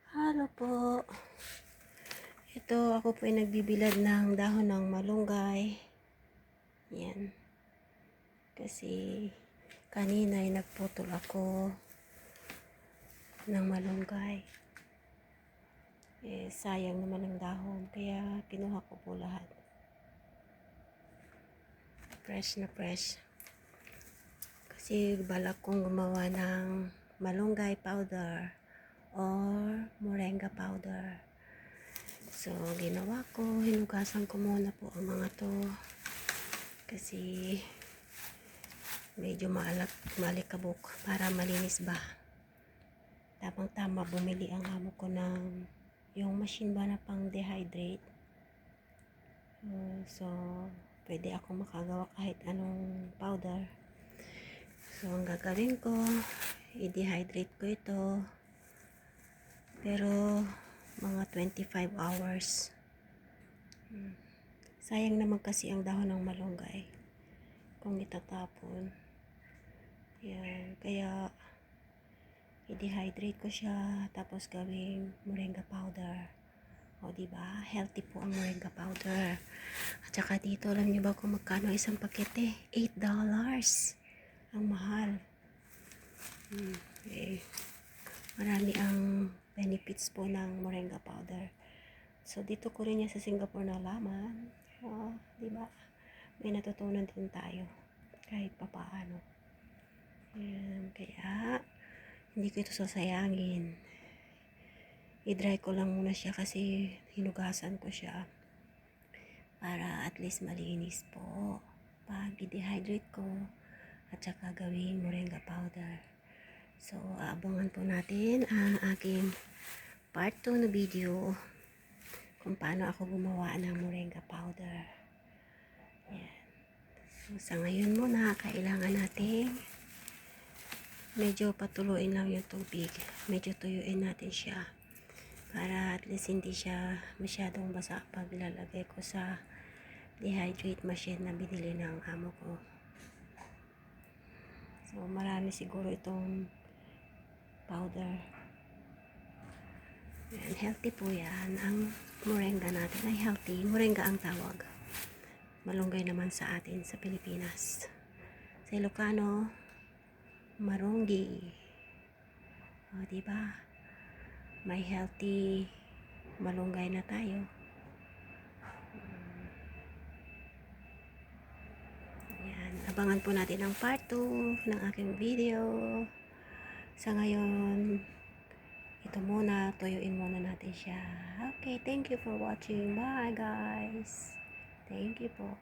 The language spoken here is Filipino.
Hello po. Ito, ako po ay nagbibilad ng dahon ng malunggay. Yan. Kasi kanina ay nagputol ako ng malunggay. Sayang naman ang dahon. Kaya kinuha ko po lahat. Fresh na fresh. Kasi balak kong gumawa ng malunggay powder or moringa powder. So, ginawa ko, hinugasan ko muna po ang mga to kasi medyo malikabok para malinis ba. Tamang-tama bumili ang amo ko ng yung machine ba na pang dehydrate. So, pwede ako makagawa kahit anong powder. So, ang gagawin ko, i-dehydrate ko ito. Pero, mga 25 hours. Sayang naman kasi ang dahon ng malunggay kung itatapon. Yan. Kaya, i-dehydrate ko siya tapos gawing moringa powder. O, diba? Healthy po ang moringa powder. At saka dito, alam niyo ba kung magkano isang pakete? $8. Ang mahal. Marami ang benefits po ng moringa powder. So, dito ko rin yan sa Singapore nalaman. Diba? May natutunan din tayo. Kahit papaano. Yan. Kaya, hindi ko ito sasayangin. I-dry ko lang muna siya kasi hinugasan ko siya. Para at least malinis po. Pag i-dehydrate ko, at saka gawing moringa powder. So, aabangan po natin ang aking part 2 na video kung paano ako gumawa ng moringa powder. Yan. So, sa ngayon muna, kailangan natin medyo patuluin lang yung tubig. Medyo tuyuin natin siya para at least hindi siya masyadong basa pag lalagay ko sa dehydrate machine na binili ng amo ko. So, marami siguro itong powder. Yan, healthy po yan. Ang moringa natin ay healthy. Moringa ang tawag. Malunggay naman sa atin sa Pilipinas. Sa Ilocano, marunggi. O, diba? May healthy malunggay na tayo. Yan. Abangan po natin ang part 2 ng aking video. Sa ngayon, ito muna, tuyuin muna natin siya. Okay, thank you for watching. Bye guys. Thank you po.